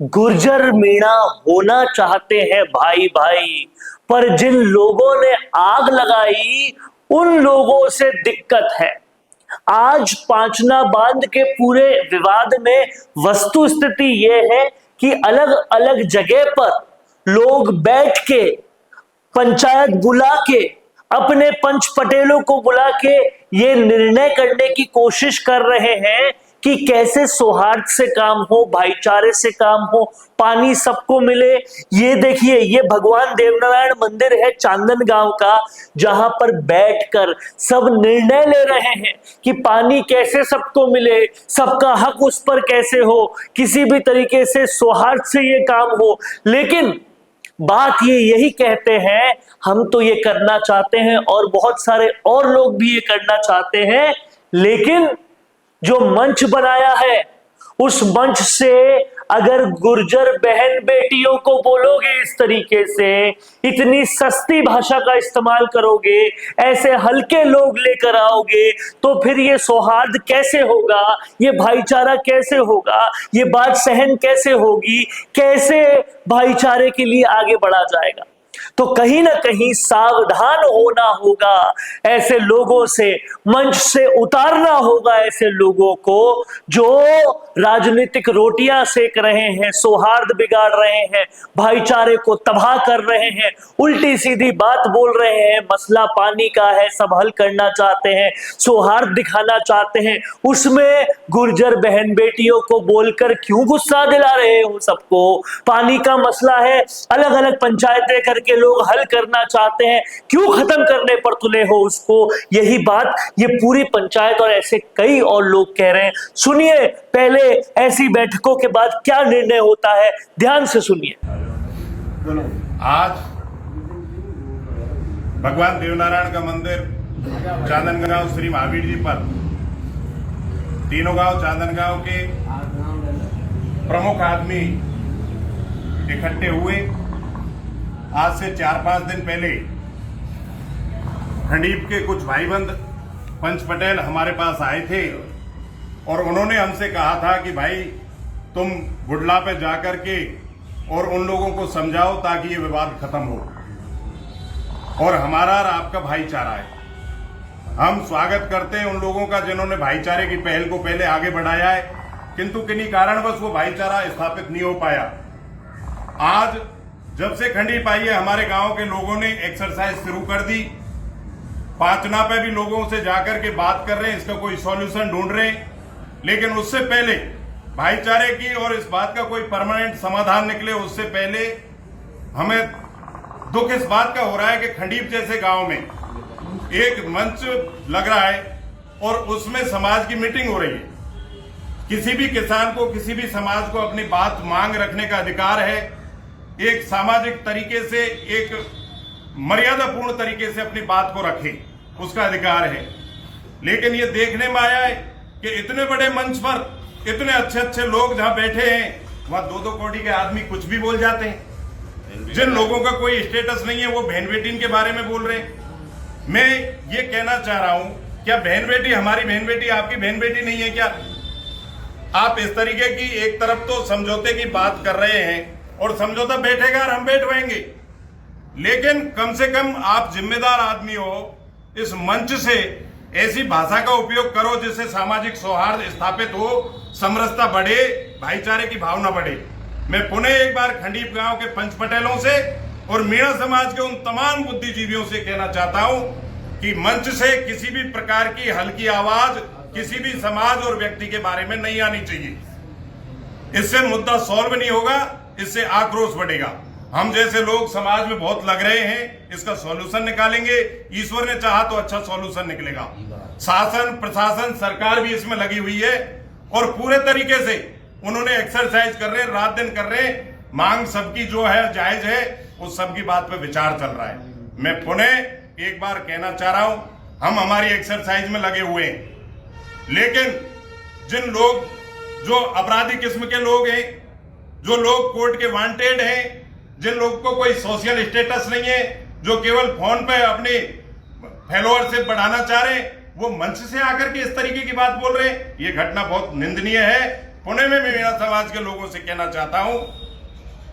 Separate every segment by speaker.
Speaker 1: गुर्जर मीणा होना चाहते हैं भाई भाई, पर जिन लोगों ने आग लगाई उन लोगों से दिक्कत है। आज पांचना बांध के पूरे विवाद में वस्तु स्थिति यह है कि अलग अलग जगह पर लोग बैठ के पंचायत बुला के अपने पंच पटेलों को बुला के ये निर्णय करने की कोशिश कर रहे हैं कि कैसे सौहार्द से काम हो, भाईचारे से काम हो, पानी सबको मिले। ये देखिए, ये भगवान देवनारायण मंदिर है चांदन गांव का, जहां पर बैठकर सब निर्णय ले रहे हैं कि पानी कैसे सबको मिले, सबका हक उस पर कैसे हो, किसी भी तरीके से सौहार्द से ये काम हो। लेकिन बात ये यही कहते हैं, हम तो ये करना चाहते हैं और बहुत सारे और लोग भी ये करना चाहते हैं, लेकिन जो मंच बनाया है उस मंच से अगर गुर्जर बहन बेटियों को बोलोगे इस तरीके से, इतनी सस्ती भाषा का इस्तेमाल करोगे, ऐसे हल्के लोग लेकर आओगे, तो फिर ये सौहार्द कैसे होगा, ये भाईचारा कैसे होगा, ये बात सहन कैसे होगी, कैसे भाईचारे के लिए आगे बढ़ा जाएगा। तो कहीं ना कहीं सावधान होना होगा, ऐसे लोगों से मंच से उतारना होगा, ऐसे लोगों को जो राजनीतिक रोटियां सेक रहे हैं, सौहार्द बिगाड़ रहे हैं, भाईचारे को तबाह कर रहे हैं, उल्टी सीधी बात बोल रहे हैं। मसला पानी का है, सब हल करना चाहते हैं, सौहार्द दिखाना चाहते हैं, उसमें गुर्जर बहन बेटियों को बोलकर क्यों गुस्सा दिला रहे हो सबको। पानी का मसला है, अलग अलग पंचायतें करके लोग हल करना चाहते हैं, क्यों खत्म करने पर तुले हो उसको। यही बात ये पूरी पंचायत और ऐसे कई और लोग कह रहे हैं। सुनिए पहले ऐसी बैठकों के बाद क्या निर्णय होता है, ध्यान से सुनिए।
Speaker 2: आज भगवान देवनारायण का मंदिर चांदनगांव श्री महावीर जी पर तीनों गांव चांदनगांव के प्रमुख आदमी इकट्ठे हुए। आज से 4-5 दिन पहले खंडीप के कुछ भाईबंद पंच पटेल हमारे पास आए थे और उन्होंने हमसे कहा था कि भाई तुम बुडला पे जाकर के और उन लोगों को समझाओ ताकि ये विवाद खत्म हो और हमारा और आपका भाईचारा है। हम स्वागत करते हैं उन लोगों का जिन्होंने भाईचारे की पहल को पहले आगे बढ़ाया है, किंतु किन्हीं कारणवश वो भाईचारा स्थापित नहीं हो पाया। आज जब से खंडीप आई है, हमारे गांव के लोगों ने एक्सरसाइज शुरू कर दी। पांचना पे भी लोगों से जाकर के बात कर रहे हैं, इसका कोई सॉल्यूशन ढूंढ रहे हैं, लेकिन उससे पहले भाईचारे की और इस बात का कोई परमानेंट समाधान निकले उससे पहले हमें दुख इस बात का हो रहा है कि खंडीप जैसे गांव में एक मंच लग रहा है और उसमें समाज की मीटिंग हो रही है। किसी भी किसान को, किसी भी समाज को अपनी बात मांग रखने का अधिकार है, एक सामाजिक तरीके से, एक मर्यादापूर्ण तरीके से अपनी बात को रखे, उसका अधिकार है। लेकिन ये देखने में आया है कि इतने बड़े मंच पर इतने अच्छे अच्छे लोग जहां बैठे हैं, वहां 2-2 कौड़ी के आदमी कुछ भी बोल जाते हैं। जिन लोगों का कोई स्टेटस नहीं है वो बहन बेटी के बारे में बोल रहे हैं। मैं ये कहना चाह रहा हूं, क्या बहन बेटी हमारी बहन बेटी आपकी बहन बेटी नहीं है क्या? आप इस तरीके की एक तरफ तो समझौते की बात कर रहे हैं और समझौता बैठेगा और हम बैठवाएंगे, लेकिन कम से कम आप जिम्मेदार आदमी हो, इस मंच से ऐसी भाषा का उपयोग करो जिससे सामाजिक सौहार्द स्थापित हो, समरसता बढ़े, भाईचारे की भावना बढ़े। मैं पुनः एक बार खंडीप गांव के पंच पटेलों से और मीणा समाज के उन तमाम बुद्धिजीवियों से कहना चाहता हूं कि मंच से किसी भी प्रकार की हल्की आवाज किसी भी समाज और व्यक्ति के बारे में नहीं आनी चाहिए। इससे मुद्दा सॉल्व नहीं होगा, इससे आक्रोश बढ़ेगा। हम जैसे लोग समाज में बहुत लग रहे हैं, इसका सॉल्यूशन निकालेंगे। ईश्वर ने चाहा तो अच्छा सॉल्यूशन निकलेगा। शासन, प्रशासन, सरकार भी इसमें लगी हुई है और पूरे तरीके से उन्होंने एक्सरसाइज कर रहे हैं, रात दिन कर रहे हैं। मांग सबकी जो है जायज है, उस सबकी बात पे विचार चल रहा है। मैं पुनः एक बार कहना चाह रहा हूं, हम हमारी एक्सरसाइज में लगे हुए हैं, लेकिन जिन लोग जो अपराधी किस्म के लोग हैं, जो लोग कोर्ट के वांटेड हैं, जिन लोग को कोई सोशल स्टेटस नहीं है, जो केवल फोन पे अपनी फॉलोअरशिप बढ़ाना चाह रहे हैं, वो मंच से आकर के इस तरीके की बात बोल रहे हैं। ये घटना बहुत निंदनीय है। पुणे में मीणा समाज के लोगों से कहना चाहता हूं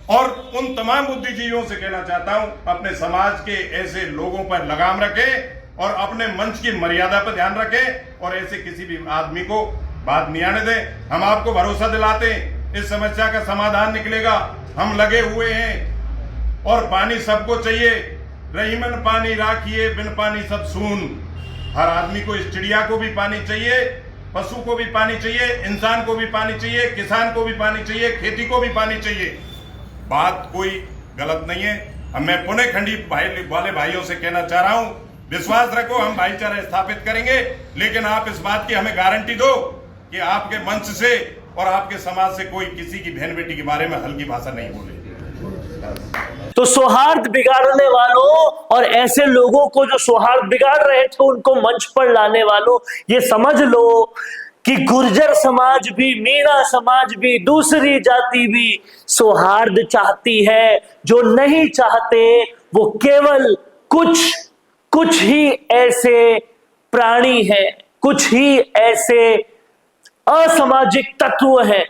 Speaker 2: और उन तमाम बुद्धिजीवियों से कहना चाहता हूं, अपने समाज के ऐसे लोगों पर लगाम रखें और अपने मंच की मर्यादा पर ध्यान रखें और ऐसे किसी भी आदमी को बात नहीं आने दें। हम आपको भरोसा दिलाते हैं इस समस्या का समाधान निकलेगा। हम लगे हुए हैं और पानी सबको चाहिए। रहीमन पानी राखिए, बिन पानी सब सून। हर आदमी को, इस चिड़िया को भी पानी चाहिए, पशु को भी पानी चाहिए, इंसान को भी पानी चाहिए, किसान को भी पानी चाहिए, खेती को भी पानी चाहिए। बात कोई गलत नहीं है। मैं पुणे खंडी वाले भाइयों से कहना चाह रहा हूं, विश्वास रखो, हम भाईचारा स्थापित करेंगे, लेकिन आप इस बात की हमें गारंटी दो कि आपके मंच से और आपके समाज से कोई किसी की बहन बेटी के बारे में हल्की भाषा नहीं बोले।
Speaker 1: तो सौहार्द बिगाड़ने वालों और ऐसे लोगों को जो सौहार्द बिगाड़ रहे थे उनको मंच पर लाने वालों, ये समझ लो कि गुर्जर समाज भी, मीणा समाज भी, दूसरी जाति भी सौहार्द चाहती है। जो नहीं चाहते वो केवल कुछ ही ऐसे प्राणी हैं, कुछ ही ऐसे असामाजिक तत्व हैं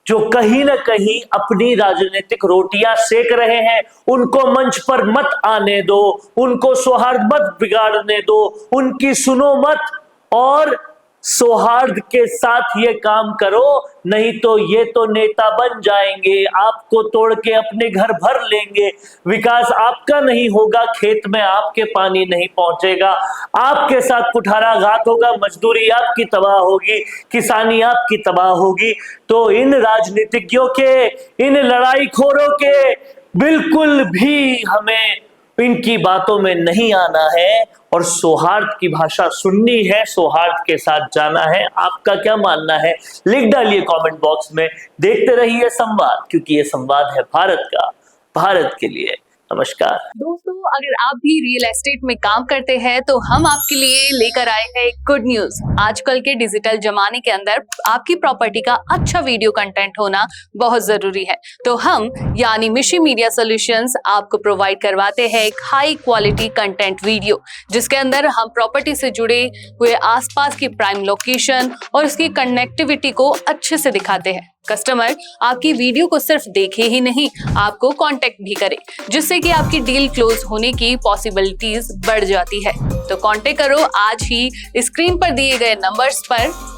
Speaker 1: जो कहीं ना कहीं अपनी राजनीतिक रोटियां सेक रहे हैं। उनको मंच पर मत आने दो, उनको सौहार्द मत बिगाड़ने दो, उनकी सुनो मत और सौहार्द के साथ ये काम करो, नहीं तो ये तो नेता बन जाएंगे, आपको तोड़ के अपने घर भर लेंगे। विकास आपका नहीं होगा, खेत में आपके पानी नहीं पहुंचेगा, आपके साथ कुठाराघात होगा, मजदूरी आपकी तबाह होगी, किसानी आपकी तबाह होगी। तो इन राजनीतिज्ञों के, इन लड़ाईखोरों के बिल्कुल भी हमें इनकी बातों में नहीं आना है और सौहार्द की भाषा सुननी है, सौहार्द के साथ जाना है। आपका क्या मानना है लिख डालिए कमेंट बॉक्स में। देखते रहिए संवाद, क्योंकि ये संवाद है भारत का, भारत के लिए। नमस्कार
Speaker 3: दोस्तों, अगर आप भी रियल एस्टेट में काम करते हैं तो हम आपके लिए लेकर आए हैं एक गुड न्यूज। आजकल के डिजिटल जमाने के अंदर आपकी प्रॉपर्टी का अच्छा वीडियो कंटेंट होना बहुत जरूरी है। तो हम यानी मिशी मीडिया सॉल्यूशंस आपको प्रोवाइड करवाते हैं एक हाई क्वालिटी कंटेंट वीडियो, जिसके अंदर हम प्रॉपर्टी से जुड़े हुए आसपास की प्राइम लोकेशन और उसकी कनेक्टिविटी को अच्छे से दिखाते हैं। कस्टमर आपकी वीडियो को सिर्फ देखे ही नहीं, आपको कांटेक्ट भी करे, जिससे कि आपकी डील क्लोज होने की पॉसिबिलिटीज बढ़ जाती है। तो कांटेक्ट करो आज ही स्क्रीन पर दिए गए नंबर्स पर